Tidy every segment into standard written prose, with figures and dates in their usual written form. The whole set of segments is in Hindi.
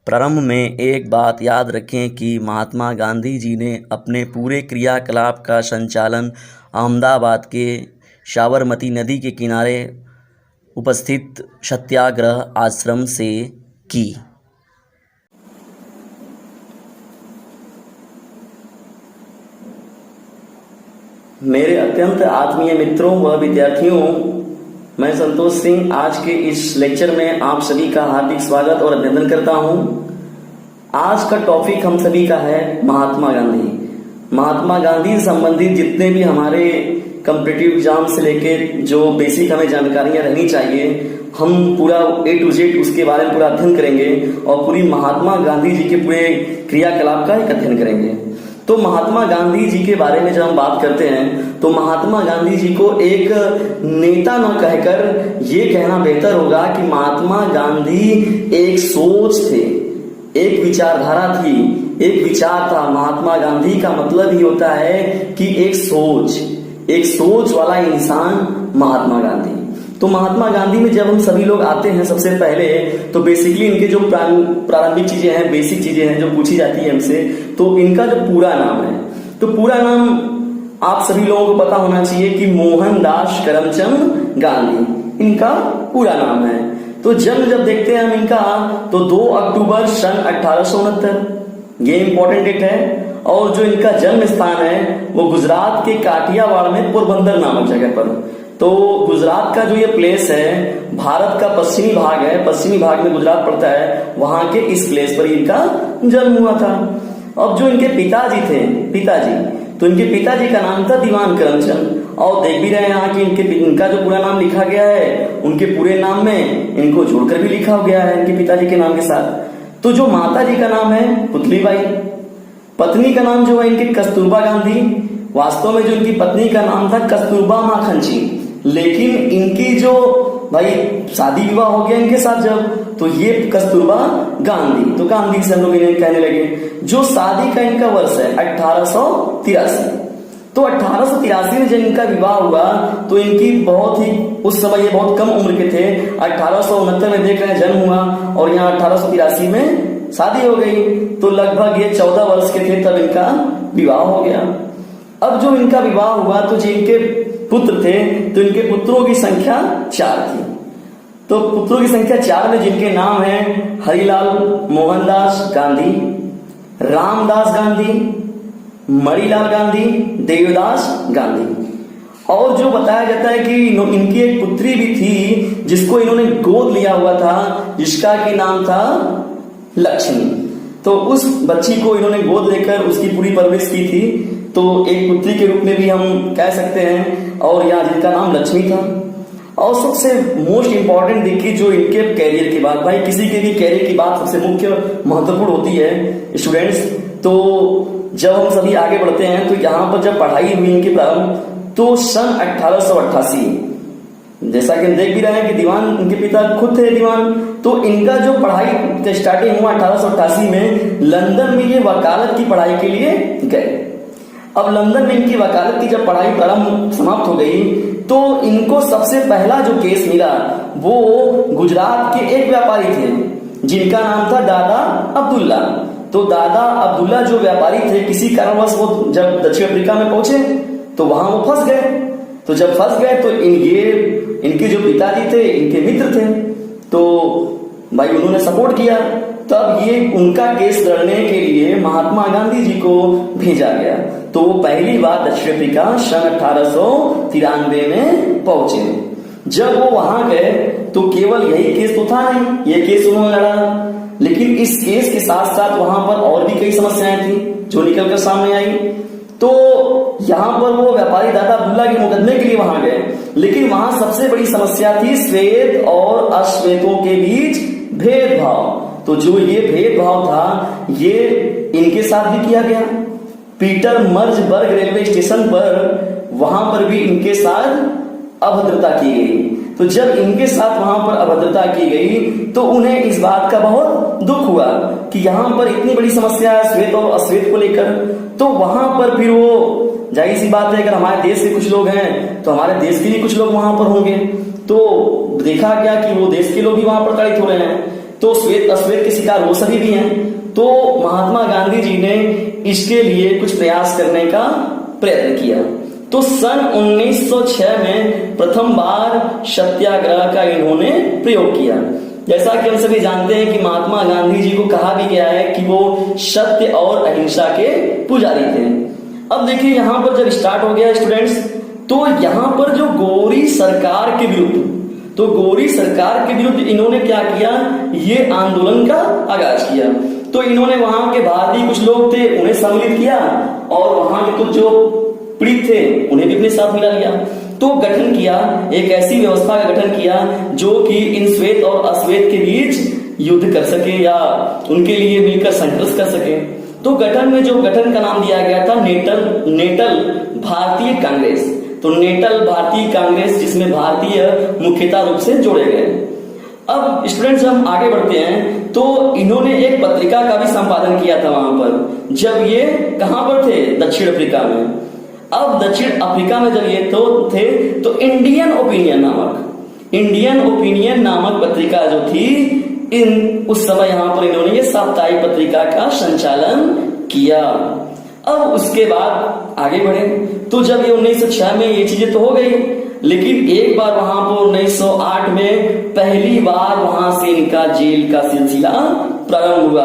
प्रारंभ में एक बात याद रखें कि महात्मा गांधी जी ने अपने पूरे क्रियाकलाप का संचालन अहमदाबाद के साबरमती नदी के किनारे उपस्थित सत्याग्रह आश्रम से की। मेरे अत्यंत आत्मीय मित्रों व विद्यार्थियों, मैं संतोष सिंह आज के इस लेक्चर में आप सभी का हार्दिक स्वागत और अभिनंदन करता हूं। आज का टॉपिक हम सभी का है महात्मा गांधी। महात्मा गांधी से संबंधित जितने भी हमारे कॉम्पिटिटिव एग्जाम से लेके जो बेसिक हमें जानकारियां रहनी चाहिए, हम पूरा A to Z उसके बारे में पूरा अध्ययन करेंगे और पूरी महात्मा गांधी जी के पूरे क्रियाकलाप का एक अध्ययन करेंगे। तो महात्मा गांधी जी के बारे में जब हम बात करते हैं तो महात्मा गांधी जी को एक नेता न कहकर ये कहना बेहतर होगा कि महात्मा गांधी एक सोच थे, एक विचारधारा थी, एक विचार था। महात्मा गांधी का मतलब ही होता है कि एक सोच वाला इंसान महात्मा गांधी। तो महात्मा गांधी में जब हम सभी लोग आते हैं सबसे पहले तो बेसिकली इनके जो प्रारंभिक चीजें हैं, बेसिक चीजें हैं जो पूछी जाती है हमसे, तो इनका जो पूरा नाम है, तो पूरा नाम आप सभी लोगों को पता होना चाहिए कि मोहनदास करमचंद गांधी इनका पूरा नाम है। तो जन्म जब देखते हैं हम इनका तो 2 अक्टूबर सन 1869, ये इंपॉर्टेंट डेट है। और जो इनका जन्म स्थान है वो गुजरात के काठियावाड़ में पोरबंदर नामक जगह पर। तो गुजरात का जो ये प्लेस है, भारत का पश्चिमी भाग है, पश्चिमी भाग में गुजरात पड़ता है, वहां के इस प्लेस पर इनका जन्म हुआ था। अब जो इनके पिताजी थे, तो इनके पिताजी का नाम था दीवान करमचंद। और देख भी रहे हैं यहाँ कि इनका जो पूरा नाम लिखा गया है, उनके पूरे नाम में इनको जोड़कर भी लिखा गया है इनके पिताजी के नाम के साथ। तो जो माता जी का नाम है पुतलीबाई, पत्नी का नाम जो है इनकी कस्तूरबा गांधी। वास्तव में जो इनकी पत्नी का नाम था कस्तूरबा माखनची, लेकिन इनकी जो भाई शादी विवाह हो गया इनके साथ जब, तो ये कस्तूरबा गांधी, तो गांधी से हम लोग इन्हें कहने लगे। जो शादी का इनका वर्ष है 1883। तो 1883 में जब इनका विवाह हुआ तो इनकी बहुत ही, उस समय ये बहुत कम उम्र के थे। 1869 में देख रहे हैं जन्म हुआ और यहाँ 1883 में शादी हो गई। तो लगभग ये 14 वर्ष के थे तब इनका विवाह हो गया। अब जो इनका विवाह हुआ तो जिनके पुत्र थे तो इनके पुत्रों की संख्या 4 थी। तो पुत्रों की संख्या 4 में जिनके नाम हैं हरिलाल मोहनदास गांधी, रामदास गांधी, मणिलाल गांधी, देवदास गांधी। और जो बताया जाता है कि इनकी एक पुत्री भी थी जिसको इन्होंने गोद लिया हुआ था, जिसका कि नाम था लक्ष्मी। तो उस बच्ची को इन्होंने गोद लेकर उसकी पूरी परवरिश की थी, तो एक पुत्री के रूप में भी हम कह सकते हैं। और यहाँ जिनका नाम लक्ष्मी था। और सबसे मोस्ट इंपॉर्टेंट देखिए जो इनके कैरियर की बात, भाई किसी के भी कैरियर की बात सबसे मुख्य महत्वपूर्ण होती है स्टूडेंट्स। तो जब हम सभी आगे बढ़ते हैं तो यहाँ पर जब पढ़ाई हुई इनकी प्रारंभ, तो सन 1888, जैसा कि हम देख भी रहे हैं कि दीवान इनके पिता खुद थे दीवान। तो इनका जो पढ़ाई स्टार्टिंग हुआ 1888 में, लंदन में ये वकालत की पढ़ाई के लिए गए। अब लंदन में इनकी वकालत की जब पढ़ाई प्रारंभ समाप्त हो गई तो इनको सबसे पहला जो केस मिला वो गुजरात के एक व्यापारी थे जिनका नाम था दादा अब्दुल्ला। तो दादा अब्दुल्ला जो व्यापारी थे, किसी कारणवश वो जब दक्षिण अफ्रीका में पहुंचे तो वहां वो फंस गए। तो जब फंस गए तो इनके जो पिताजी थे इनके मित्र थे, तो भाई उन्होंने सपोर्ट किया। तब ये उनका केस लड़ने के लिए महात्मा गांधी जी को भेजा गया। तो वो पहली बार दक्षिण अफ्रीका सन 1893 में पहुंचे। जब वो वहां गए तो केवल यही केस तो था नहीं, ये केस उन्होंने लड़ा, लेकिन इस केस के साथ साथ वहां पर और भी कई समस्याएं थी जो निकलकर सामने आई। तो यहां पर वो व्यापारी दादा अब्दुल्ला के मुकदमे के लिए वहां गए, लेकिन वहां सबसे बड़ी समस्या थी श्वेत और अश्वेतों के बीच भेदभाव। तो जो ये भेदभाव था ये इनके साथ भी किया गया। पीटरमर्जबर्ग रेलवे स्टेशन पर वहां पर भी इनके साथ अभद्रता की गई। तो जब इनके साथ वहां पर अभद्रता की गई तो उन्हें इस बात का बहुत दुख हुआ कि यहाँ पर इतनी बड़ी समस्या है श्वेत और अश्वेत को लेकर। तो वहां पर फिर वो, जाहिर सी बात है अगर हमारे देश के कुछ लोग हैं तो हमारे देश के भी कुछ लोग वहां पर होंगे। तो देखा गया कि वो देश के लोग भी वहां प्रताड़ित हो रहे हैं। तो श्वेत अश्वेत के शिकार वो सभी भी हैं। तो महात्मा गांधी जी ने इसके लिए कुछ प्रयास करने का प्रयत्न किया। तो सन 1906 में प्रथम बार सत्याग्रह का इन्होंने प्रयोग किया। जैसा कि हम सभी जानते हैं कि महात्मा गांधी जी को कहा भी गया है कि वो सत्य और अहिंसा के पुजारी थे। अब देखिए यहां पर जब स्टार्ट हो गया स्टूडेंट्स, तो यहां पर जो गोरी सरकार के विरुद्ध, तो गोरी सरकार के विरुद्ध इन्होंने क्या किया, ये आंदोलन का आगाज किया। तो इन्होंने वहां के भारतीय कुछ लोग थे उन्हें सम्मिलित किया और वहां के कुछ जो पीड़ित थे उन्हें भी अपने साथ मिला लिया। तो गठन किया, एक ऐसी व्यवस्था का गठन किया जो कि इन श्वेत और अश्वेत के बीच युद्ध कर सके या उनके लिए मिलकर संघर्ष कर सके। तो गठन में जो गठन का नाम दिया गया था नेटल भारतीय कांग्रेस। तो नेटल भारतीय कांग्रेस, जिसमें भारतीय मुख्यतः रूप से जोड़े गए। अब स्टूडेंट्स हम आगे बढ़ते हैं, तो इन्होंने एक पत्रिका का भी संपादन किया था वहां पर, जब ये कहां पर थे, दक्षिण अफ्रीका में। अब दक्षिण अफ्रीका में जब ये थे तो इंडियन ओपिनियन नामक पत्रिका जो थी, उस समय यहां पर इन्होंने ये साप्ताहिक पत्रिका का संचालन किया। अब उसके बाद आगे बढ़े, तो जब ये 1906 में ये चीजें तो हो गई, लेकिन एक बार वहां पर 1908 में पहली बार वहां से इनका जेल का सिलसिला प्रारंभ हुआ।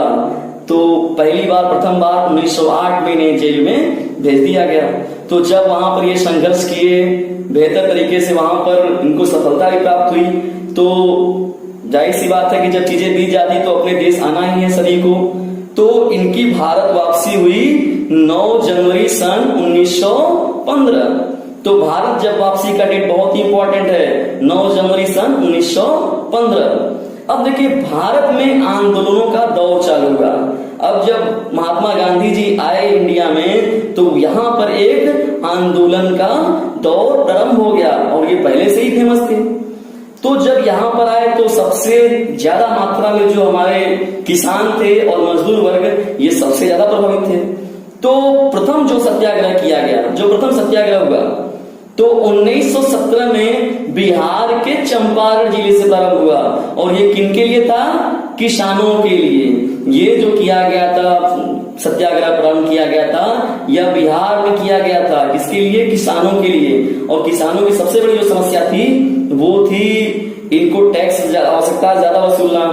तो पहली बार, प्रथम बार 1908 में इन्हें जेल में भेज दिया गया। तो जब वहां पर ये संघर्ष किए, बेहतर तरीके से वहां पर इनको सफलता भी प्राप्त हुई। तो जाहिर सी बात है कि जब चीजें बीत जाती तो अपने देश आना ही है सभी को। तो इनकी भारत वापसी हुई 9 जनवरी सन 1915। तो भारत जब वापसी का डेट बहुत ही इंपॉर्टेंट है, 9 जनवरी सन 1915। अब देखिए भारत में आंदोलनों का दौर चालू हुआ। अब जब महात्मा गांधी जी आए इंडिया में, तो यहां पर एक आंदोलन का दौर प्रारंभ हो गया और ये पहले से ही फेमस थे। तो जब यहां पर आए तो सबसे ज्यादा मात्रा में जो हमारे किसान थे और मजदूर वर्ग, ये सबसे ज्यादा प्रभावित थे। तो प्रथम जो सत्याग्रह किया गया, जो प्रथम सत्याग्रह हुआ, तो 1917 में बिहार के चंपारण जिले से प्रारंभ हुआ। और ये किनके लिए था, किसानों के लिए। ये जो किया गया था, सत्याग्रह प्रारंभ किया गया था, यह बिहार में किया गया था। किसके लिए, किसानों के लिए। और किसानों की सबसे बड़ी जो समस्या थी वो थी इनको टैक्स आवश्यकता ज्यादा वसूलना,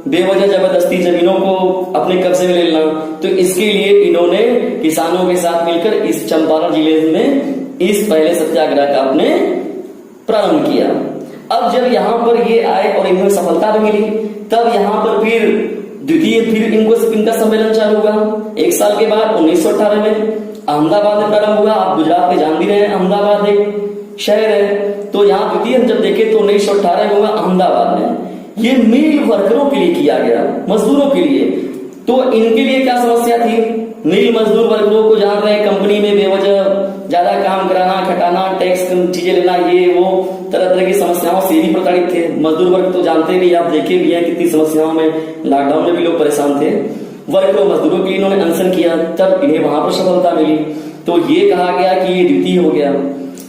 बेवजह जबरदस्ती जमीनों को अपने कब्जे में ले लेना। तो इसके लिए इन्होंने किसानों के साथ मिलकर इस चंपारण जिले में इस पहले सत्याग्रह का आपने प्रारंभ किया। अब जब यहां पर ये आए और इन्हें सफलता भी मिली, तब यहां पर फिर इनका सम्मेलन चालू हुआ। एक साल के बाद 1918 में अहमदाबाद में प्रारंभ हुआ। आप गुजरात में जान भी रहे हैं, अहमदाबाद एक शहर है। तो यहाँ द्वितीय जब देखे तो 1918 में हुआ अहमदाबाद में। ये मिल वर्करों के लिए किया गया, मजदूरों के लिए। तो इनके लिए क्या समस्या थी, मिल मजदूर वर्गों को जान रहे हैं, कंपनी में बेवजह ज्यादा काम कराना, खटाना, टैक्स चीजें लेना, ये वो तरह तरह की समस्याओं से भी प्रताड़ित थे। मजदूर वर्ग तो जानते भी, आप देखे भी हैं कितनी समस्याओं में, लॉकडाउन में भी लोग परेशान थे। वर्ग मजदूरों के लिए इन्होंने अनशन किया, तब इन्हें वहां पर सफलता मिली। तो ये कहा गया कि ये द्वितीय हो गया।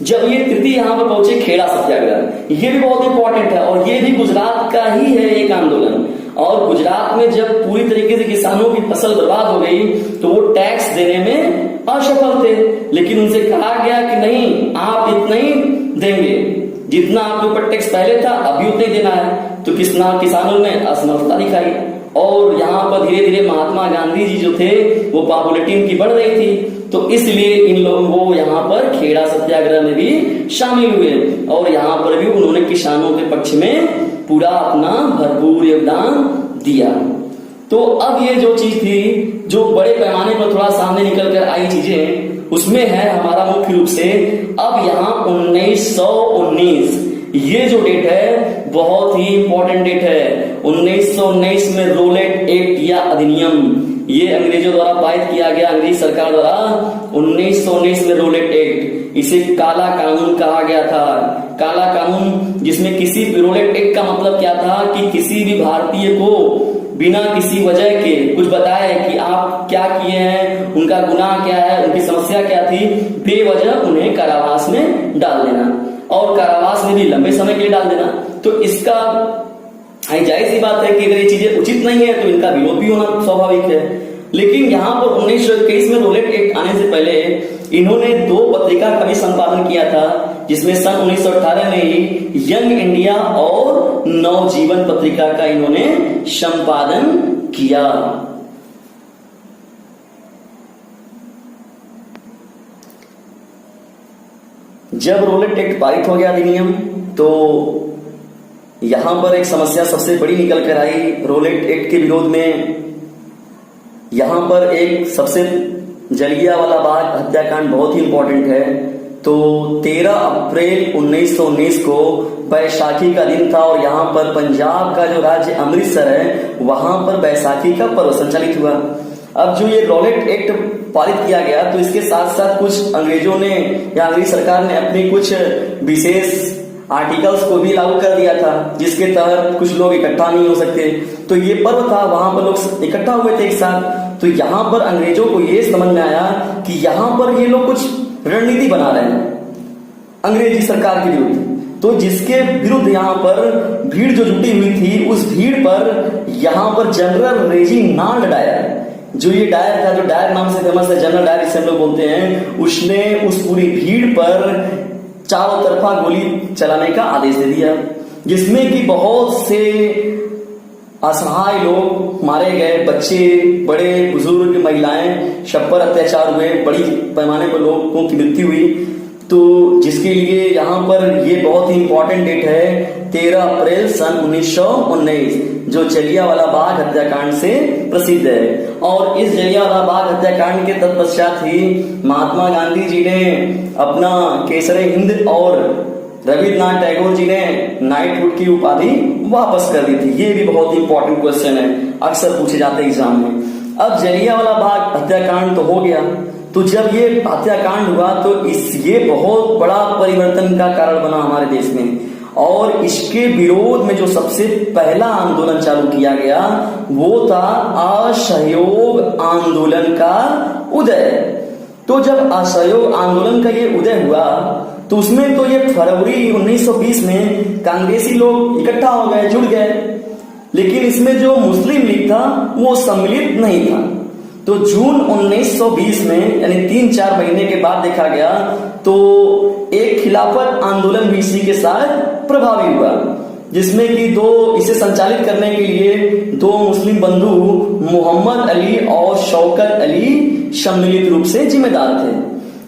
जब ये तृतीय यहां पर पहुंचे, खेड़ा सत्याग्रह, ये भी बहुत इंपॉर्टेंट है और ये भी गुजरात का ही है एक आंदोलन। और गुजरात में जब पूरी तरीके से किसानों की फसल बर्बाद हो गई तो वो टैक्स देने में असफल थे, लेकिन उनसे कहा गया कि नहीं, आप इतना ही देंगे जितना आपके ऊपर टैक्स पहले था, अभी उतना ही देना है। तो किसानों ने असमर्थता दिखाई और यहाँ पर धीरे धीरे महात्मा गांधी जी जो थे वो पॉपुलैरिटी इनकी बढ़ रही थी। तो इसलिए इन लोगों को यहाँ पर खेड़ा सत्याग्रह में भी शामिल हुए और यहाँ पर भी उन्होंने किसानों के पक्ष में पूरा अपना भरपूर योगदान दिया। तो अब ये जो चीज थी, जो बड़े पैमाने पर थोड़ा सामने निकल कर आई चीजें, उसमें है हमारा मुख्य रूप से अब यहाँ 1919, ये जो डेट है बहुत ही इंपॉर्टेंट डेट है। 1919 में रोलेट एक्ट या अधिनियम, ये अंग्रेजों द्वारा पारित किया गया, अंग्रेज सरकार द्वारा 1919 में रोलेट एक्ट, इसे काला कानून कहा गया था। काला कानून, जिसमें किसी रोलेट एक्ट का मतलब क्या था कि किसी भी भारतीय को बिना किसी वजह के कुछ बताए कि आप क्या किए हैं, उनका गुनाह क्या है, उनकी समस्या क्या थी, बेवजह उन्हें कारावास में डाल देना और कारावास में भी लंबे समय के लिए डाल देना। तो इसका जाहिर सी बात है कि अगर ये चीजें उचित नहीं है तो इनका विरोध भी होना स्वाभाविक है। लेकिन यहाँ पर 1921 में रोलेट एक्ट आने से पहले इन्होंने 2 पत्रिका का भी संपादन किया था, जिसमें सन 1918 में ही यंग इंडिया और नवजीवन पत्रिका का इन्होंने संपादन किया। जब रोलेट एक्ट पारित हो गया अधिनियम, तो यहां पर एक समस्या सबसे बड़ी निकल कर आई रोलेट एक्ट के विरोध में। यहां पर एक सबसे जलियांवाला बाग हत्याकांड बहुत ही इंपॉर्टेंट है। तो 13 अप्रैल 1919 को बैसाखी का दिन था और यहाँ पर पंजाब का जो राज्य अमृतसर है वहां पर बैसाखी का पर्व संचालित हुआ। अब जो ये रोलेट एक्ट पारित किया गया तो इसके साथ साथ कुछ अंग्रेजों ने या अंग्रेज सरकार ने अपनी कुछ विशेष आर्टिकल्स को भी लागू कर दिया था, जिसके तहत कुछ लोग इकट्ठा नहीं हो सकते। तो ये पर्व था, वहां पर लोग इकट्ठा हुए थे एक साथ। तो यहाँ पर अंग्रेजों को ये समझ में आया कि यहाँ पर ये लोग कुछ रणनीति बना रहे हैं अंग्रेजी सरकार के विरुद्ध। तो जिसके विरुद्ध यहाँ पर भीड़ जो जुटी हुई थी, उस भीड़ पर यहाँ पर जनरल रेजिनाल्ड डायर, जो ये डायर था, जो डायर नाम से फेमस है, जनरल डायर जिसे हम लोग बोलते हैं, उसने उस पूरी भीड़ पर चारों तरफा गोली चलाने का आदेश दे दिया, जिसमें कि बहुत से असहाय लोग मारे गए, बच्चे, बड़े, बुजुर्ग, महिलाएं, सब पर अत्याचार हुए, बड़ी पैमाने पर लोगों की मृत्यु हुई। तो जिसके लिए यहाँ पर ये बहुत ही इंपॉर्टेंट डेट है 13 अप्रैल सन 1919, जो जलियांवाला बाग हत्याकांड से प्रसिद्ध है। और इस जलियांवाला बाग हत्याकांड के तत्पश्चात ही महात्मा गांधी जी ने अपना केसरे हिंद और रविन्द्रनाथ टैगोर जी ने नाइटहुड की उपाधि वापस कर दी थी। ये भी बहुत ही इंपॉर्टेंट क्वेश्चन है, अक्सर पूछे जाते हैं एग्जाम में। अब जलियांवाला बाग हत्याकांड तो हो गया, तो जब ये हत्याकांड हुआ तो ये बहुत बड़ा परिवर्तन का कारण बना हमारे देश में। और इसके विरोध में जो सबसे पहला आंदोलन चालू किया गया वो था असहयोग आंदोलन का उदय। तो जब असहयोग आंदोलन का ये उदय हुआ तो उसमें तो ये फरवरी 1920 में कांग्रेसी लोग इकट्ठा हो गए, जुड़ गए, लेकिन इसमें जो मुस्लिम लीग था वो सम्मिलित नहीं था। तो जून 1920 में यानी 3-4 महीने के बाद देखा गया तो एक खिलाफत आंदोलन भी इसी के साथ प्रभावी हुआ, जिसमें कि इसे संचालित करने के लिए 2 मुस्लिम बंधु मोहम्मद अली और शौकत अली सम्मिलित रूप से जिम्मेदार थे।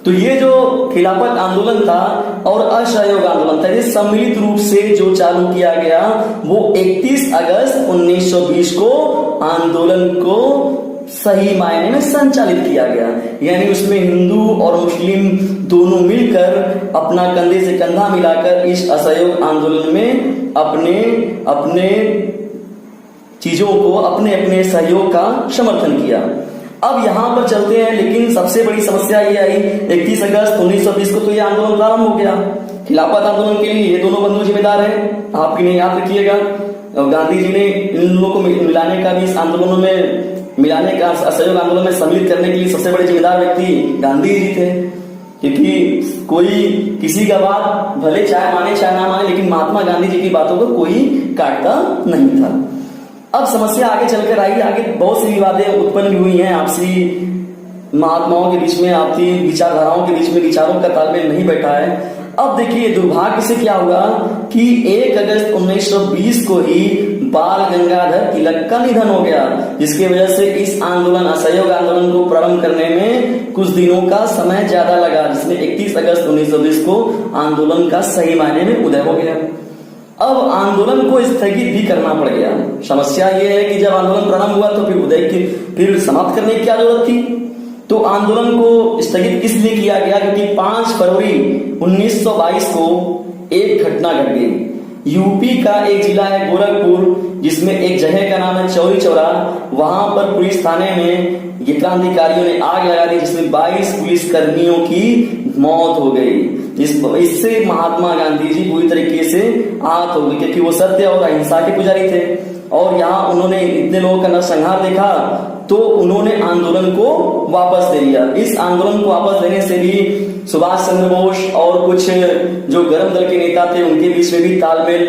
तो ये जो खिलाफत आंदोलन था और असहयोग आंदोलन था, ये सम्मिलित रूप से जो चालू किया गया वो 31 अगस्त 1920 को आंदोलन को सही मायने में संचालित किया गया। यानी उसमें हिंदू और मुस्लिम दोनों मिलकर अपना कंधे से कंधा मिलाकर इस असहयोग आंदोलन में अपने अपने चीजों को, अपने अपने सहयोग का समर्थन किया। अब यहां पर चलते हैं, लेकिन सबसे बड़ी समस्या ये आई 31 अगस्त 1920 को तो ये आंदोलन प्रारंभ हो गया। खिलाफत आंदोलन के लिए ये दोनों बंधु जिम्मेदार हैं, आपकी नहीं याद रखिएगा। गांधी जी ने इन लोगों को मिलाने का भी, इस आंदोलनों में मिलाने का, असहयोग आंदोलन में सम्मिलित करने के लिए सबसे बड़े जिम्मेदार व्यक्ति गांधी जी थे। क्योंकि कोई किसी का बात भले चाहे माने चाहे ना माने, लेकिन महात्मा गांधी जी की बातों को कोई काटता नहीं था। अब समस्या आगे चलकर आई, आगे बहुत सी विवादें उत्पन्न भी हुई हैं, आपसी महात्माओं के बीच में, आपसी विचारधाराओं के बीच में विचारों का तालमेल नहीं बैठा है। अब देखिए दुर्भाग्य से क्या हुआ कि 1 अगस्त 1920 को ही बाल गंगाधर तिलक का निधन हो गया, जिसकी वजह से इस आंदोलन, असहयोग आंदोलन को प्रारंभ करने में कुछ दिनों का समय ज्यादा लगा, जिसमें 31 अगस्त 1920 को आंदोलन का सही मायने में उदय हो गया। अब आंदोलन को स्थगित भी करना पड़ गया। समस्या यह है कि जब आंदोलन प्रारंभ हुआ तो फिर समाप्त करने की क्या जरूरत थी। तो आंदोलन को स्थगित इसलिए किया गया क्योंकि 5 फरवरी 1922 को एक घटना घट गई। यूपी का एक जिला है गोरखपुर, जिसमें एक जगह का नाम है चौरी चौरा। वहां पर पुलिस थाने में ये क्रांतिकारियों ने आग लगा दी, जिसमें 22 पुलिस कर्मियों की मौत हो गई। इससे महात्मा गांधी जी पूरी तरीके से आहत हो गए, क्योंकि वो सत्य और अहिंसा के पुजारी थे। और यहाँ उन्होंने इतने लोगों का नरसंहार देखा तो उन्होंने आंदोलन को वापस ले लिया। इस आंदोलन को वापस लेने से भी सुभाष चंद्र बोस और कुछ जो गर्म दल के नेता थे उनके बीच में भी तालमेल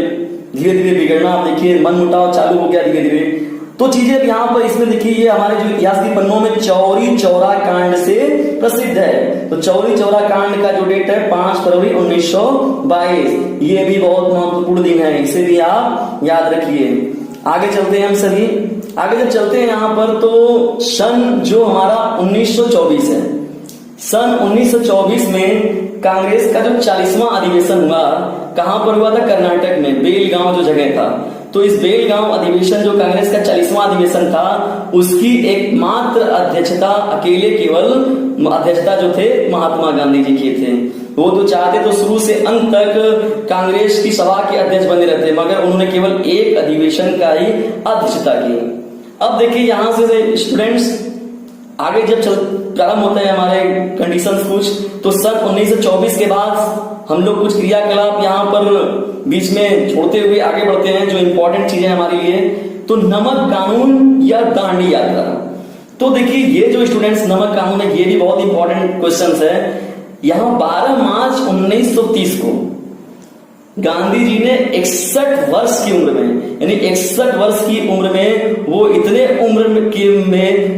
धीरे धीरे बिगड़ना, आप देखिए मनमुटाव चालू हो गया धीरे धीरे। तो चीजें अब यहाँ पर इसमें देखिए, ये हमारे जो इतिहास के पन्नों में चौरी चौरा कांड से प्रसिद्ध है। तो चौरी चौरा कांड का जो डेट है 5 फरवरी 1922, ये भी बहुत महत्वपूर्ण दिन है, इसे भी आप याद रखिए। आगे चलते हैं हम सभी, आगे जब चलते हैं यहाँ पर, तो सन जो हमारा 1924 है, सन 1924 में कांग्रेस का जो 40वां अधिवेशन हुआ, कहां पर हुआ था? कर्नाटक में, बेलगांव जो जगह था। तो इस बेलगांव अधिवेशन जो कांग्रेस का 40वां अधिवेशन था, उसकी एकमात्र अध्यक्षता, अकेले केवल अध्यक्षता जो थे महात्मा गांधी जी किए थे। वो तो चाहते तो शुरू से अंत तक कांग्रेस की सभा के अध्यक्ष बने रहते, मगर उन्होंने केवल एक अधिवेशन का ही अध्यक्षता की। अब देखिए यहां से स्टूडेंट्स आगे जब प्रारंभ होता है हमारे कंडीशंस कुछ, तो सन 1924 के बाद हम लोग कुछ क्रियाकलाप यहाँ पर बीच में छोड़ते हुए आगे बढ़ते हैं, जो इंपॉर्टेंट चीजें हमारे लिए। तो नमक कानून या दांडी यात्रा। तो देखिए ये जो स्टूडेंट्स नमक कानून है, ये भी बहुत इंपॉर्टेंट क्वेश्चंस है। यहाँ 12 मार्च 1930 को गांधी जी ने 61 वर्ष की उम्र में, यानी 61 वर्ष की उम्र में, वो इतने उम्र में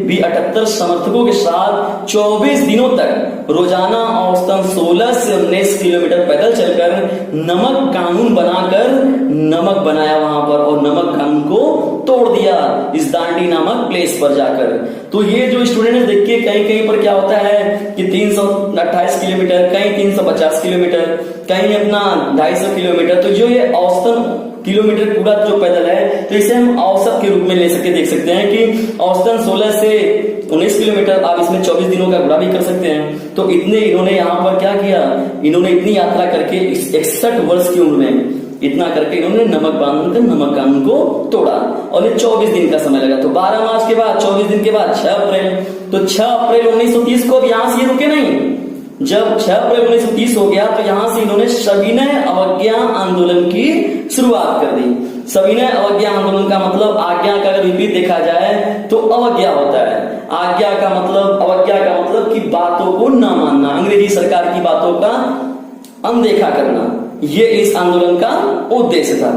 भी 78 समर्थकों के साथ 24 दिनों तक रोजाना औसतन 16 से 19 किलोमीटर पैदल चलकर नमक कानून बनाकर नमक बनाया वहां पर, और नमक कानून को तोड़ दिया इस दांडी नामक प्लेस पर जाकर। तो ये जो स्टूडेंट देखिए कहीं कहीं पर क्या होता है कि 328 किलोमीटर, कहीं 350 किलोमीटर, कहीं अपना 250 किलोमीटर। तो जो ये औसतन किलोमीटर पूरा जो पैदल है, तो इसे हम औसत के रूप में ले सकते देख सकते हैं कि औसतन 16 से 19 किलोमीटर, आप इसमें 24 दिनों का गुणा भी कर सकते हैं। तो इतने इन्होंने यहाँ पर क्या किया, इन्होंने इतनी यात्रा करके इस 61 वर्ष की उम्र में इतना करके इन्होंने नमक कानून को तोड़ा, और ये 24 दिन का समय लगा। तो 12 मार्च के बाद 24 दिन के बाद 6 अप्रैल, तो 6 अप्रैल 1930 को यहां से ये रुके नहीं। जब 6 अप्रैल 1930 हो गया, तो यहां से इन्होंने सविनय अवज्ञा आंदोलन की शुरुआत कर दी। सविनय अवज्ञा आंदोलन का मतलब, आज्ञा का अगर विपरीत देखा जाए तो अवज्ञा होता है। आज्ञा का मतलब, अवज्ञा का मतलब कि बातों को न मानना, अंग्रेजी सरकार की बातों का अनदेखा करना, ये इस आंदोलन का उद्देश्य था।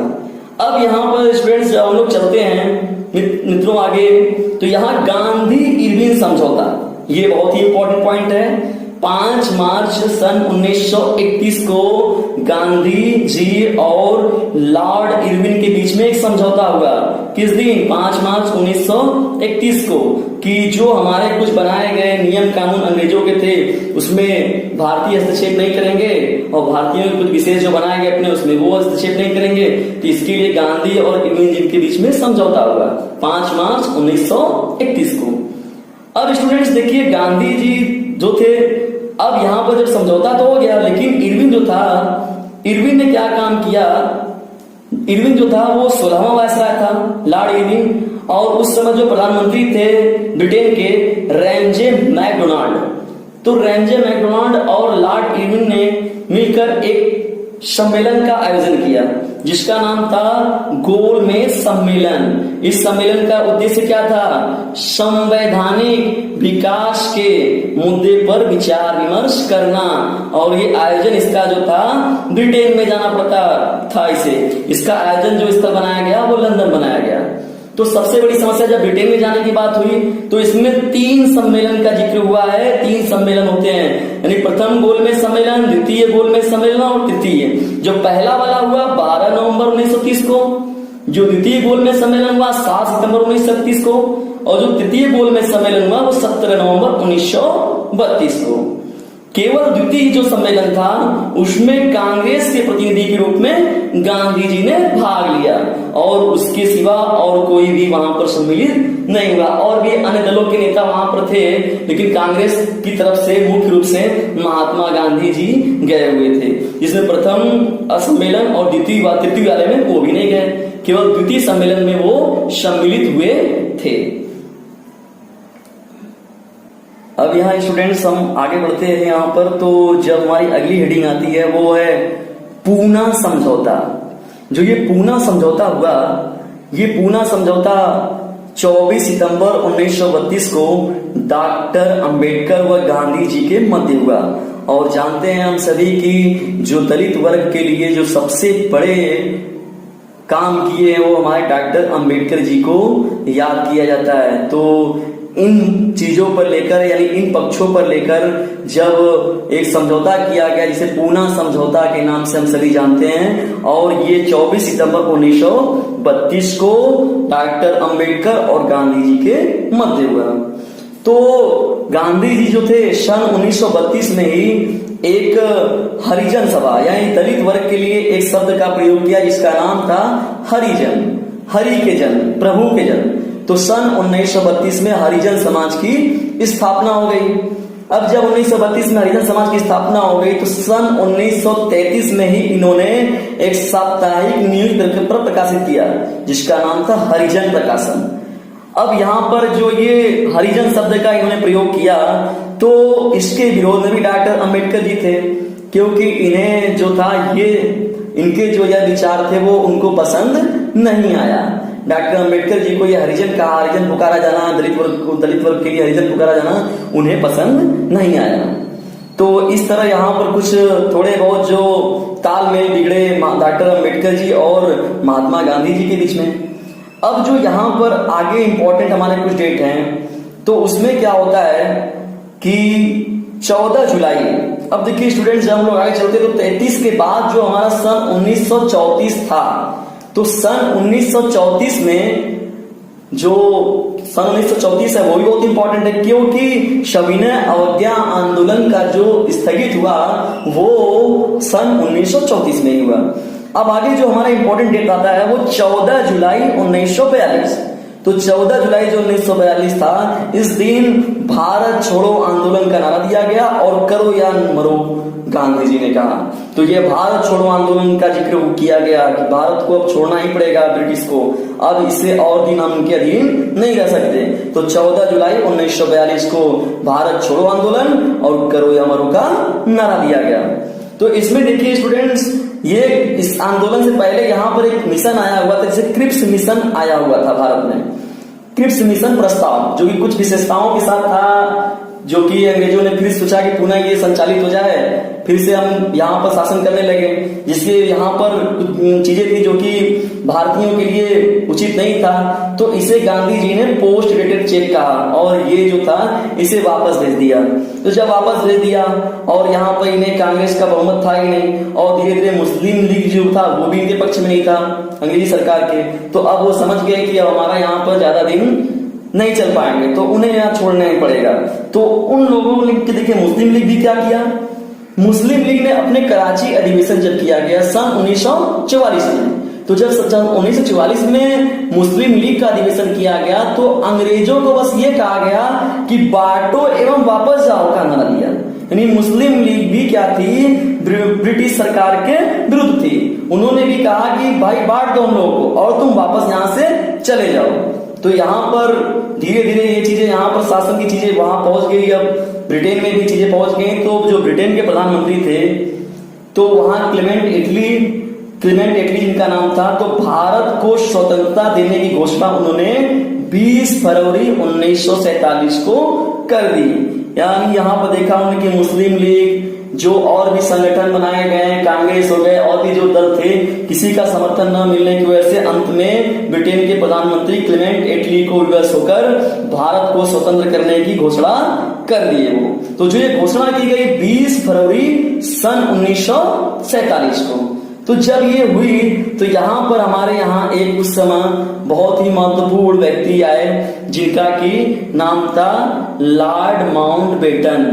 अब यहाँ पर स्टूडेंट्स जब हम लोग चलते हैं मित्रों आगे, तो यहाँ गांधी इरविन समझौता, ये बहुत ही इंपॉर्टेंट पॉइंट है। 5 मार्च सन 1931 को गांधी जी और लॉर्ड इरविन के बीच में एक समझौता हुआ। किस दिन? 5 मार्च 1931 को, कि जो हमारे कुछ बनाए गए नियम कानून अंग्रेजों के थे उसमें भारतीय हस्तक्षेप नहीं करेंगे, और भारतीयों के कुछ विशेष जो बनाए गए अपने उसमें वो हस्तक्षेप नहीं करेंगे। तो इसके लिए गांधी और इरविन जी के बीच में समझौता हुआ 5 मार्च 1931 को। अब स्टूडेंट्स देखिए गांधी जी जो थे, अब यहां पर जब समझौता तो हो गया, लेकिन इरविन जो था, इरविन ने क्या काम किया? इरविन जो था वो 16वां वायसराय था, लॉर्ड इरविन, और उस समय जो प्रधानमंत्री थे ब्रिटेन के, रैमजे मैकडोनाल्ड। तो रैमजे मैकडोनाल्ड और लॉर्ड इरविन ने मिलकर एक सम्मेलन का आयोजन किया, जिसका नाम था गोलमेज सम्मेलन। इस सम्मेलन का उद्देश्य क्या था? संवैधानिक विकास के मुद्दे पर विचार विमर्श करना। और ये आयोजन इसका जो था ब्रिटेन में जाना पड़ता था इसे। इसका आयोजन जो स्थल बनाया गया वो लंदन बनाया गया। तो सबसे बड़ी समस्या जब ब्रिटेन में जाने की बात हुई, तो इसमें 3 सम्मेलन का जिक्र हुआ है। 3 सम्मेलन होते हैं, यानी प्रथम गोलमेज सम्मेलन, द्वितीय गोलमेज सम्मेलन और तृतीय। जो पहला वाला हुआ 12 नवंबर 1930 को, जो द्वितीय गोलमेज सम्मेलन हुआ 7 सितंबर 1931 को, और जो तृतीय गोलमेज सम्मेलन हुआ वो 17 नवंबर 1932 को। केवल द्वितीय जो सम्मेलन था उसमें कांग्रेस के प्रतिनिधि के रूप में गांधी जी ने भाग लिया, और उसके सिवा और कोई भी वहां पर सम्मिलित नहीं हुआ। और भी अन्य दलों के नेता वहां पर थे, लेकिन कांग्रेस की तरफ से मुख्य रूप से महात्मा गांधी जी गए हुए थे। जिसमें प्रथम सम्मेलन और तृतीय वाले में वो भी नहीं गए, केवल द्वितीय सम्मेलन में वो सम्मिलित हुए थे। अब यहाँ स्टूडेंट्स हम आगे बढ़ते हैं यहाँ पर, तो जब हमारी अगली हेडिंग आती है वो है पूना समझौता। जो ये पूना समझौता हुआ, ये पूना समझौता 24 सितंबर 1932 को डॉक्टर अंबेडकर व गांधी जी के मध्य हुआ। और जानते हैं हम सभी कि जो दलित वर्ग के लिए जो सबसे बड़े काम किए हैं वो हमारे डॉक्टर अंबेडकर जी को याद किया जाता है। तो इन चीजों पर लेकर यानी इन पक्षों पर लेकर जब एक समझौता किया गया जिसे पूना समझौता के नाम से हम सभी जानते हैं, और ये 24 सितंबर 1932 को डॉक्टर अंबेडकर और गांधी जी के मध्य हुआ। तो गांधी जी जो थे सन 1932 में ही एक हरिजन सभा यानी दलित वर्ग के लिए एक शब्द का प्रयोग किया जिसका नाम था हरिजन, हरि के जन, प्रभु के जन। तो सन 1932 में हरिजन समाज की स्थापना हो गई। अब जब 1932 में हरिजन समाज की स्थापना हो गई तो सन 1933 में ही इन्होंने एक साप्ताहिक न्यूज़पेपर प्रकाशित किया जिसका नाम था हरिजन प्रकाशन। अब यहाँ पर जो ये हरिजन शब्द का इन्होंने प्रयोग किया तो इसके विरोध में भी डॉक्टर अंबेडकर जी थे, क्योंकि इन्हें जो था ये इनके जो यह विचार थे वो उनको पसंद नहीं आया। डॉक्टर अंबेडकर जी को यह हरिजन कहा, हरिजन पुकारा जाना, दलित वर्ग के लिए हरिजन पुकारा जाना उन्हें पसंद नहीं आया। तो इस तरह यहाँ पर कुछ थोड़े बहुत जो तालमेल बिगड़े डॉक्टर अंबेडकर जी और महात्मा गांधी जी के बीच में। अब जो यहाँ पर आगे इंपॉर्टेंट हमारे कुछ डेट हैं तो उसमें क्या होता है कि 14 जुलाई, अब देखिए स्टूडेंट्स जब हम लोग आगे चलते तो 33 के बाद जो हमारा सन 1934 था, तो सन 1934 में जो सन 1934 है वो भी बहुत इंपॉर्टेंट है, क्योंकि सविनय अवज्ञा आंदोलन का जो स्थगित हुआ वो सन 1934 में ही हुआ। अब आगे जो हमारा इंपॉर्टेंट डेट आता है वो 14 जुलाई 1942। तो 14 जुलाई जो 1942 था, इस दिन भारत छोड़ो आंदोलन का नारा दिया गया और करो या मरो गांधी जी ने कहा। तो ये भारत छोड़ो आंदोलन का जिक्र किया गया कि भारत को अब छोड़ना ही पड़ेगा ब्रिटिश को, अब इससे और दिन हम उनके अधीन नहीं रह सकते। तो 14 जुलाई 1942 को भारत छोड़ो आंदोलन और करो या मरो का नारा दिया गया। तो इसमें देखिए स्टूडेंट्स, ये इस आंदोलन से पहले यहाँ पर एक मिशन आया हुआ था जिसे क्रिप्स मिशन आया हुआ था भारत में। क्रिप्स मिशन प्रस्ताव जो कि कुछ विशेषताओं के साथ था, जो कि अंग्रेजों ने फिर सोचा कि पुनः ये संचालित हो जाए, फिर से हम यहाँ पर शासन करने लगे, जिसके यहाँ पर कुछ चीजें थी जो कि भारतीयों के लिए उचित नहीं था। तो इसे गांधी जी ने पोस्ट डेटेड चेक कहा और ये जो था इसे वापस भेज दिया। तो जब वापस भेज दिया और यहाँ पर इन्हें कांग्रेस का बहुमत था ही नहीं, और धीरे धीरे मुस्लिम लीग जो था वो भी इनके पक्ष में नहीं था अंग्रेजी सरकार के, तो अब वो समझ गए कि अब हमारा यहाँ पर ज्यादा दिन नहीं चल पाएंगे तो उन्हें यहाँ छोड़ना ही पड़ेगा। तो उन लोगों ने देखिए मुस्लिम लीग भी क्या किया, मुस्लिम लीग ने अपने कराची अधिवेशन जब किया गया सन 1944 में, तो जब 1944 में मुस्लिम लीग का अधिवेशन किया गया तो अंग्रेजों को बस ये कहा गया कि बांटो एवं वापस जाओ का नारा दिया। यानी मुस्लिम लीग भी क्या थी, ब्रिटिश सरकार के विरुद्ध थी। उन्होंने भी कहा कि भाई बांट दो हम लोगों को और तुम वापस यहाँ से चले जाओ। तो यहाँ पर धीरे धीरे ये चीजें यहाँ पर शासन की चीजें वहां पहुंच गई, अब ब्रिटेन में भी चीजें पहुंच गई। तो जो ब्रिटेन के प्रधानमंत्री थे तो वहां क्लेमेंट एटली जिनका नाम था, तो भारत को स्वतंत्रता देने की घोषणा उन्होंने 20 फरवरी 1947 को कर दी। यानी यहाँ पर देखा उन्होंने कि मुस्लिम लीग जो और भी संगठन बनाए गए, कांग्रेस हो गए और भी जो दल थे, किसी का समर्थन न मिलने की वजह से अंत में ब्रिटेन के प्रधानमंत्री क्लेमेंट एटली को विवश होकर भारत को स्वतंत्र करने की घोषणा कर दिए वो। तो जो ये घोषणा की गई 20 फरवरी सन 1947 को। तो जब ये हुई तो यहाँ पर हमारे यहाँ एक उस समय बहुत ही महत्वपूर्ण व्यक्ति आए जिनका की नाम था लॉर्ड माउंटबेटन।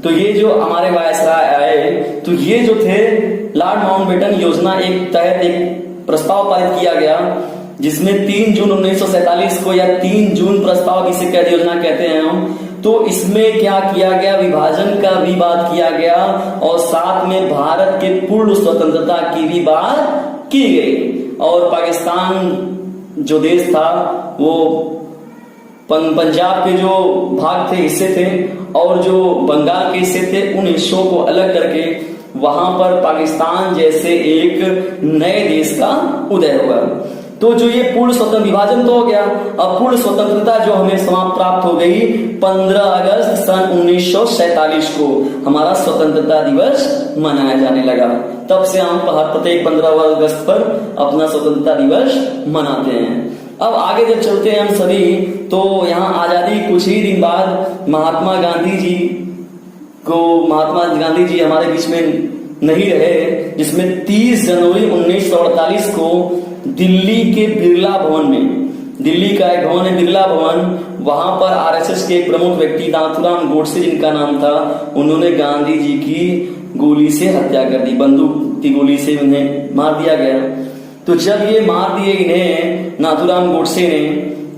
तो ये जो हमारे वायसराय आए तो ये जो थे लॉर्ड माउंटबेटन योजना एक तहत एक प्रस्ताव पारित किया गया जिसमें 3 जून 1947 को, या 3 जून प्रस्ताव किसे कहते योजना कहते हैं हम, तो इसमें क्या किया गया, विभाजन का भी बात किया गया और साथ में भारत के पूर्ण स्वतंत्रता की भी बात की गई। और पाकिस्तान जो देश था वो पंजाब के जो भाग थे हिस्से थे और जो बंगाल के हिस्से थे, उन हिस्सों को अलग करके वहां पर पाकिस्तान जैसे एक नए देश का उदय हुआ। तो जो ये पूर्ण स्वतंत्र विभाजन तो हो गया, अब पूर्ण स्वतंत्रता जो हमें समाप्त प्राप्त हो गई 15 अगस्त सन 1947 को हमारा स्वतंत्रता दिवस मनाया जाने लगा। तब से हम प्रत्येक 15 अगस्त पर अपना स्वतंत्रता दिवस मनाते हैं। अब आगे जब चलते हैं हम सभी, तो यहाँ आजादी कुछ ही दिन बाद महात्मा गांधी जी हमारे बीच में नहीं रहे, जिसमें 30 जनवरी 1948 को दिल्ली के बिरला भवन में, दिल्ली का एक भवन है बिरला भवन, वहां पर आरएसएस के एक प्रमुख व्यक्ति नाथूराम गोडसे जिनका नाम था, उन्होंने गांधी जी की गोली से हत्या कर दी, बंदूक की गोली से उन्हें मार दिया गया। तो जब ये मार दिए इन्हें नाथूराम गोडसे ने,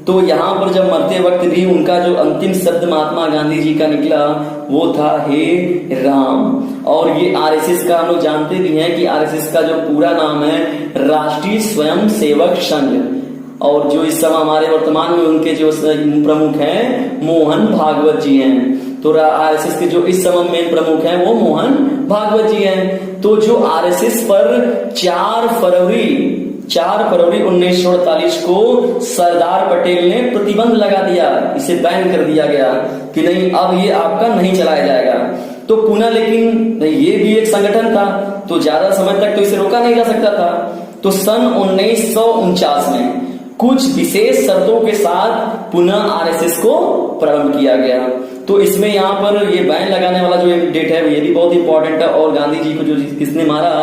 तो यहाँ पर जब मरते वक्त भी उनका जो अंतिम शब्द महात्मा गांधी जी का निकला वो था हे राम। और ये आरएसएस का हम लोग जानते भी हैं कि आरएसएस का जो पूरा नाम है राष्ट्रीय स्वयं सेवक संघ, और जो इस समय हमारे वर्तमान में उनके जो प्रमुख हैं मोहन भागवत जी हैं। तो आरएसएस के जो इस समय में प्रमुख हैं वो मोहन भागवत जी हैं। तो जो आरएसएस पर 4 फरवरी 1948 को सरदार पटेल ने प्रतिबंध लगा दिया, इसे बैन कर दिया गया कि नहीं अब ये आपका नहीं चलाया जाएगा। तो पुनः लेकिन ये भी एक संगठन था, तो ज्यादा समय तक तो इसे रोका नहीं जा सकता था। तो सन 1949 में कुछ विशेष शर्तों के साथ पुनः आरएसएस को प्रारंभ किया गया। तो इसमें यहाँ पर ये बैन लगाने वाला जो डेट है ये भी बहुत इंपॉर्टेंट है, और गांधी जी को जो किसने मारा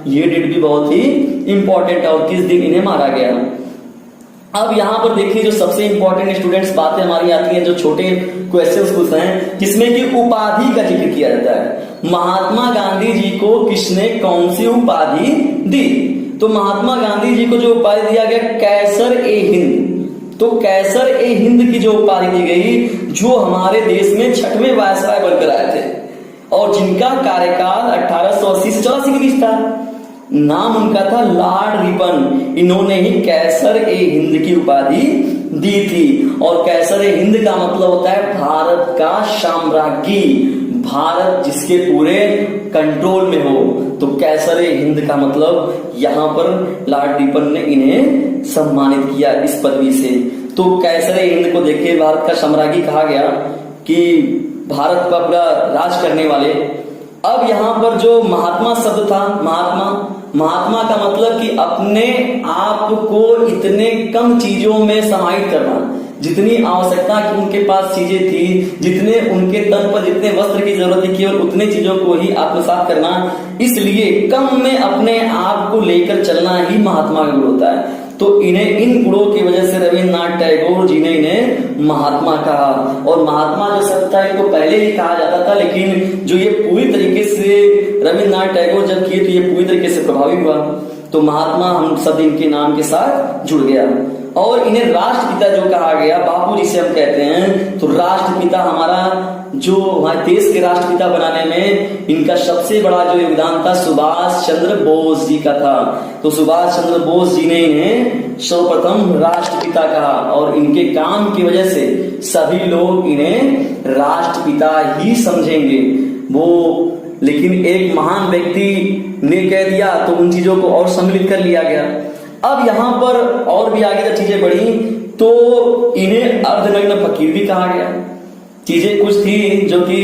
ये डेट भी बहुत ही इंपॉर्टेंट है, और किस दिन इन्हें मारा गया। अब यहाँ पर देखिए जो सबसे इंपॉर्टेंट स्टूडेंट्स बातें हमारी आती हैं, जो छोटे क्वेश्चंस पूछते हैं, जिसमें कि उपाधि का जिक्र किया जाता है। महात्मा गांधी जी को किसने कौन सी उपाधि दी? तो महात्मा गांधी जी को जो उपाधि दिया गया कैसर-ए-हिंद। तो कैसर-ए-हिंद की जो उपाधि दी गई, जो हमारे देश में 6वें वायसराय बनकर आए थे और जिनका कार्यकाल 1880 से 84 के बीच था। नाम उनका था लॉर्ड रिपन। इन्होंने ही कैसर-ए-हिंद की उपाधि दी थी। और कैसर-ए-हिंद का मतलब होता है भारत का साम्राज्ञी, भारत जिसके पूरे कंट्रोल में हो। तो कैसर-ए-हिंद का मतलब यहाँ पर लॉर्ड रिपन ने इन्हें सम्मानित किया इस पदवी से। तो कैसर-ए-हिंद को देखिए भारत का साम्राज्ञी कहा गया कि भारत का पूरा राज करने वाले। अब यहाँ पर जो महात्मा शब्द था, महात्मा का मतलब कि अपने आप को इतने कम चीजों में समाहित करना, जितनी आवश्यकता की उनके पास चीजें थी, जितने उनके तन पर जितने वस्त्र की जरूरत थी, केवल उतने चीजों को ही आत्मसात करना। इसलिए कम में अपने आप को लेकर चलना ही महात्मा का गुण होता है। तो इन्हें इन गुणों की वजह से रविन्द्रनाथ टैगोर जी ने इन्हें महात्मा कहा। और महात्मा जो शब्द था इनको पहले ही कहा जाता था, लेकिन जो ये पूरी तरीके से रविन्द्रनाथ टैगोर जब किए तो ये पूरी तरीके से प्रभावी हुआ, तो महात्मा हम सब इनके नाम के साथ जुड़ गया। और इन्हें राष्ट्रपिता जो कहा गया, बापू जिसे हम कहते हैं, तो राष्ट्रपिता हमारा जो हमारे देश के राष्ट्रपिता बनाने में इनका सबसे बड़ा जो योगदान था सुभाष चंद्र बोस जी का था। तो सुभाष चंद्र बोस जी ने इन्हें सर्वप्रथम राष्ट्रपिता कहा, और इनके काम की वजह से सभी लोग इन्हें राष्ट्रपिता ही समझेंगे। वो लेकिन एक महान व्यक्ति ने कह दिया तो उन चीजों को और सम्मिलित कर लिया गया। अब यहाँ पर और भी आगे जब चीजें बढ़ी तो इन्हें अर्धनग्न फकीर भी कहा गया। चीजें कुछ थी जो कि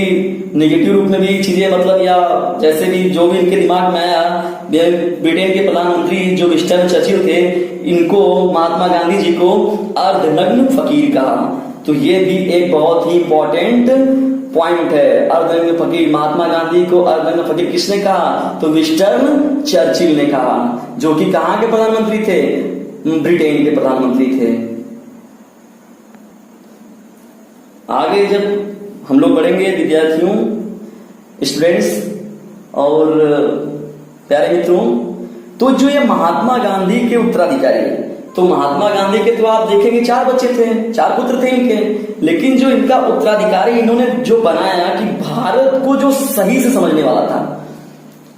नेगेटिव रूप में भी चीजें, मतलब या जैसे भी जो भी इनके दिमाग में आया। ब्रिटेन के प्रधानमंत्री जो विंस्टन चर्चिल थे, इनको महात्मा गांधी जी को अर्धनग्न फकीर कहा। तो ये भी एक बहुत ही इंपॉर्टेंट पॉइंट है। अर्धनग्न फकीर, महात्मा गांधी को अर्धनग्न फकीर किसने कहा? तो विंस्टन चर्चिल ने कहा, जो कि कहाँ के प्रधानमंत्री थे? ब्रिटेन के प्रधानमंत्री थे। आगे जब हम लोग बढ़ेंगे विद्यार्थियों, स्टूडेंट्स और प्यारे मित्रों, तो जो ये महात्मा गांधी के उत्तराधिकारी, तो महात्मा गांधी के तो आप देखेंगे 4 बच्चे थे, 4 पुत्र थे इनके, लेकिन जो इनका उत्तराधिकारी इन्होंने जो बनाया कि भारत को जो सही से समझने वाला था।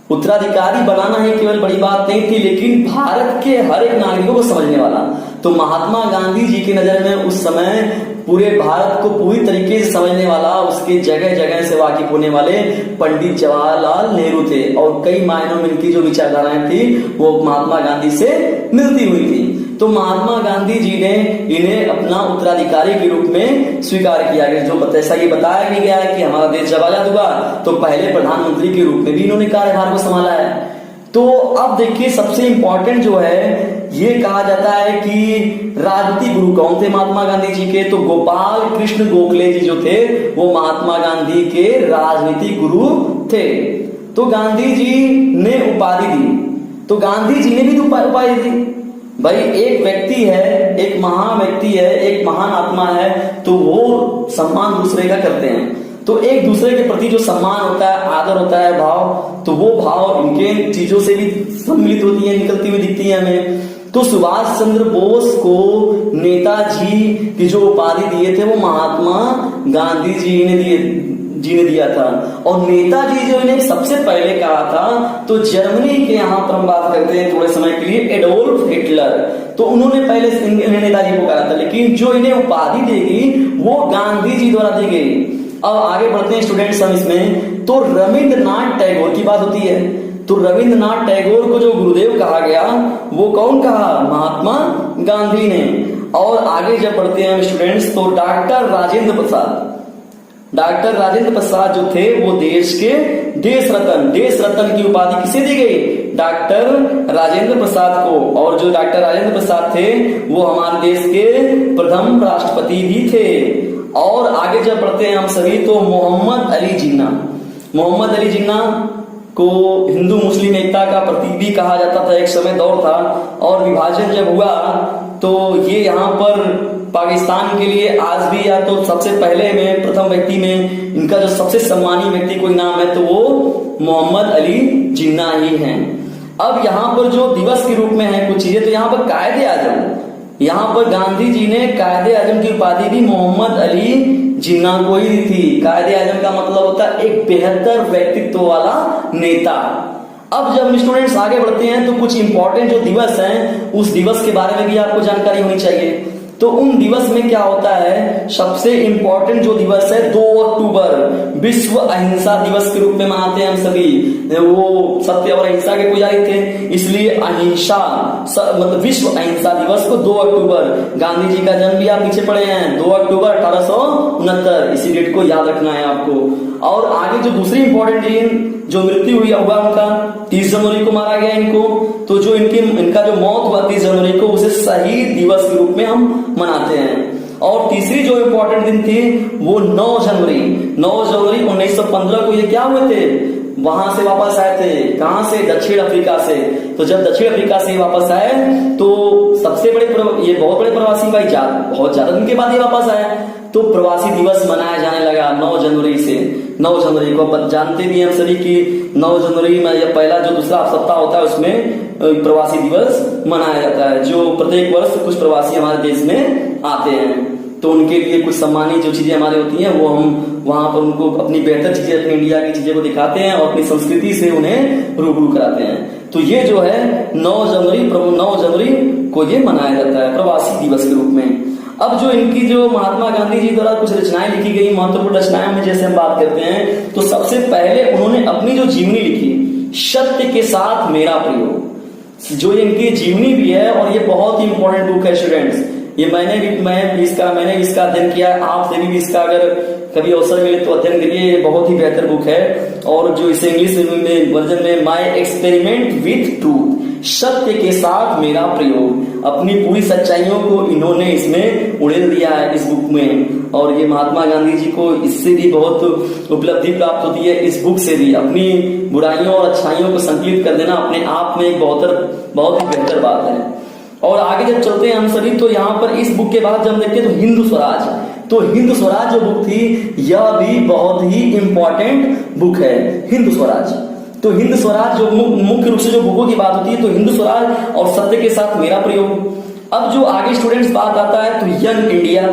उत्तराधिकारी बनाना ही केवल बड़ी बात नहीं थी, लेकिन भारत के हर एक नागरिकों को समझने वाला। तो महात्मा गांधी जी की नजर में उस समय पूरे भारत को पूरी तरीके से समझने वाला, उसके जगह जगह से वाकिफ होने वाले पंडित जवाहरलाल नेहरू थे। और कई मायनों में इनकी जो विचारधाराएं थी वो महात्मा गांधी से मिलती हुई थी। तो महात्मा गांधी जी ने इन्हें अपना उत्तराधिकारी के रूप में स्वीकार किया गया। जो जैसा ये बताया भी गया है कि हमारा देश जब आजाद हुआ तो पहले प्रधानमंत्री के रूप में भी इन्होंने कार्यभार को संभाला है। तो अब देखिए सबसे इंपॉर्टेंट जो है ये कहा जाता है कि राजनीतिक गुरु कौन थे महात्मा गांधी जी के, तो गोपाल कृष्ण गोखले जी जो थे वो महात्मा गांधी के राजनीतिक गुरु थे। तो गांधी जी ने उपाधि दी, तो गांधी जी ने भी उपाधि दी। भाई एक व्यक्ति है, एक महान व्यक्ति है, एक महान आत्मा है, तो वो सम्मान दूसरे का करते हैं। तो एक दूसरे के प्रति जो सम्मान होता है, आदर होता है, भाव, तो वो भाव इनके चीजों से भी सम्मिलित होती है, निकलती हुई दिखती है हमें। तो सुभाष चंद्र बोस को नेताजी की जो उपाधि दिए थे वो महात्मा गांधी जी ने दिया था। और नेताजी जो इन्हें सबसे पहले कहा था, तो जर्मनी के यहाँ पर हम बात करते हैं थोड़े समय के लिए, एडोल्फ हिटलर, तो उन्होंने पहले नेताजी को कहा था, लेकिन जो इन्हें उपाधि देगी वो गांधी जी द्वारा दी गई। अब आगे बढ़ते हैं स्टूडेंट्स हम इसमें। तो रविंद्रनाथ टैगोर की बात होती है, तो रविंद्रनाथ टैगोर को जो गुरुदेव कहा गया वो कौन कहा, महात्मा गांधी ने। और आगे जब बढ़ते हैं स्टूडेंट्स, तो डॉक्टर राजेंद्र प्रसाद जो थे वो देश के देश रत्न की उपाधि किसे दी गई, डॉक्टर राजेंद्र प्रसाद को। और जो डॉक्टर राजेंद्र प्रसाद थे वो हमारे देश के प्रथम राष्ट्रपति भी थे। और आगे जब बढ़ते हैं हम सभी, तो मोहम्मद अली जिन्ना को हिंदू मुस्लिम एकता का प्रतीक भी कहा जाता था। एक समय दौर था और विभाजन जब हुआ तो ये यहाँ पर पाकिस्तान के लिए आज भी, या तो सबसे पहले में प्रथम व्यक्ति में इनका जो सबसे सम्मानीय व्यक्ति कोई नाम है तो वो मोहम्मद अली जिन्ना ही हैं। अब यहाँ पर जो दिवस के रूप में है कुछ चीजें, तो यहाँ पर कायदे आजम, यहाँ पर गांधी जी ने कायदे आजम की उपाधि भी मोहम्मद अली जिन्ना को ही दी थी। कायदे आजम का मतलब होता है एक बेहतर व्यक्तित्व वाला नेता। अब जब स्टूडेंट्स आगे बढ़ते हैं तो कुछ इंपॉर्टेंट जो दिवस हैं उस दिवस के बारे में भी आपको जानकारी होनी चाहिए। तो उन दिवस में क्या होता है, सबसे इंपॉर्टेंट जो दिवस है 2 अक्टूबर विश्व अहिंसा दिवस के रूप में मनाते हैं हम सभी। वो सत्य और अहिंसा के पुजारी थे, इसलिए अहिंसा मतलब विश्व अहिंसा दिवस को 2 अक्टूबर। गांधी जी का जन्म भी आप पीछे पड़े हैं 2 अक्टूबर 1869, इसी डेट को याद रखना है आपको। और आगे जो दूसरी इंपॉर्टेंट दिन जो मृत्यु हुआ उनका 30 जनवरी को मारा गया इनको, तो जो इनका जो मौत हुआ 30 जनवरी को उसे शहीद दिवस के रूप में हम मनाते हैं। और तीसरी जो इंपॉर्टेंट दिन थी वो 9 जनवरी 1915 को ये क्या हुए थे, वहां से वापस आए थे। कहां से, दक्षिण अफ्रीका से। तो जब दक्षिण अफ्रीका से वापस आए तो सबसे बड़े ये बहुत बड़े प्रवासी भाई, बहुत ज्यादा दिन के बाद ये वापस आए, तो प्रवासी दिवस मनाया जाने लगा 9 जनवरी से। 9 जनवरी को जानते भी हैं सभी कि 9 जनवरी में यह पहला जो दूसरा सप्ताह होता है उसमें प्रवासी दिवस मनाया जाता है। जो प्रत्येक वर्ष कुछ प्रवासी हमारे देश में आते हैं, तो उनके लिए कुछ सम्मानित जो चीजें हमारे होती हैं वो हम वहां पर उनको अपनी बेहतर चीजें, अपनी इंडिया की चीजें को दिखाते हैं और अपनी संस्कृति से उन्हें रूबरू कराते हैं। तो ये जो है 9 जनवरी को ये मनाया जाता है प्रवासी दिवस के रूप में। अब जो इनकी जो महात्मा गांधी जी द्वारा कुछ रचनाएं लिखी गई, महत्वपूर्ण रचनाएं में जैसे हम बात करते हैं, तो सबसे पहले उन्होंने अपनी जो जीवनी लिखी, सत्य के साथ मेरा प्रयोग, जो इनकी जीवनी भी है और ये बहुत ही इंपॉर्टेंट बुक है स्टूडेंट्स। ये मैंने भी इसका अध्ययन किया है, आप सभी भी इसका अगर कभी अवसर मिले तो अध्ययन करिए, ये बहुत ही बेहतर बुक है। और जो इसे इंग्लिश में वर्जन में माय एक्सपेरिमेंट विथ ट्रूथ, सत्य के साथ मेरा प्रयोग, अपनी पूरी सच्चाइयों को इन्होंने इसमें उड़ेल दिया है इस बुक में। और ये महात्मा गांधी जी को इससे भी बहुत उपलब्धि प्राप्त होती है, इस बुक से भी अपनी बुराइयों और अच्छाइयों को संकलित कर देना अपने आप में एक बहुत ही बेहतर बात है। और आगे जब चलते हैं हम सभी, तो यहाँ पर इस बुक के बाद जब देखते हैं तो हिंदू स्वराज, तो हिंदू स्वराज जो बुक थी यह भी बहुत ही इंपॉर्टेंट बुक है। हिंदू स्वराज, तो हिंदू स्वराज जो मुख्य रूप से जो बुकों की बात होती है, तो हिंदू स्वराज और सत्य के साथ मेरा प्रयोग। अब जो आगे स्टूडेंट्स बात आता है तो यंग इंडिया,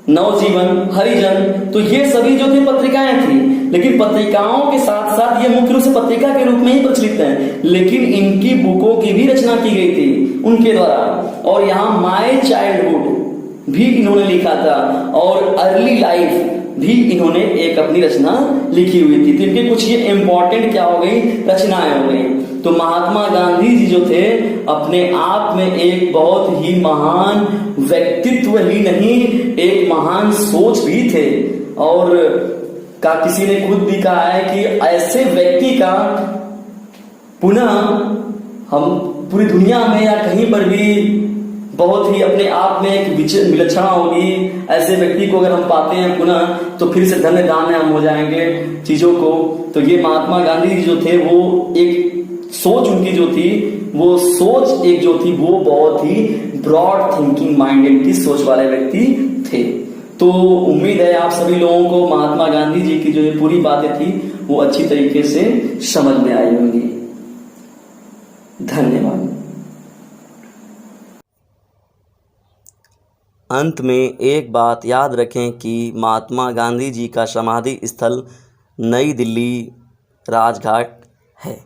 नवजीवन, हरिजन, तो ये सभी जो थे पत्रिकाएं थी, लेकिन पत्रिकाओं के साथ साथ ये मुख्य रूप से पत्रिका के रूप में ही प्रचलित हैं, लेकिन इनकी बुकों की भी रचना की गई थी उनके द्वारा। और यहाँ माय चाइल्डहुड भी इन्होंने लिखा था और अर्ली लाइफ भी इन्होंने एक अपनी रचना लिखी हुई थी। तो इनके कुछ ये इंपॉर्टेंट क्या हो गई, रचनाएं हो गई। तो महात्मा गांधी जी जो थे अपने आप में एक बहुत ही महान व्यक्तित्व ही नहीं, एक महान सोच भी थे। और किसी ने खुद भी कहा है कि ऐसे व्यक्ति का पुनः हम पूरी दुनिया में या कहीं पर भी बहुत ही अपने आप में एक विलक्षणता होगी। ऐसे व्यक्ति को अगर हम पाते हैं पुनः तो फिर से धन्य दान हम हो जाएंगे चीजों को। तो ये महात्मा गांधी जी जो थे वो एक सोच उनकी जो थी, वो सोच एक जो थी वो बहुत ही ब्रॉड थिंकिंग माइंडेड की सोच वाले व्यक्ति थे। तो उम्मीद है आप सभी लोगों को महात्मा गांधी जी की जो ये पूरी बातें थी वो अच्छी तरीके से समझ में आई होंगी। धन्यवाद। अंत में एक बात याद रखें कि महात्मा गांधी जी का समाधि स्थल नई दिल्ली राजघाट है।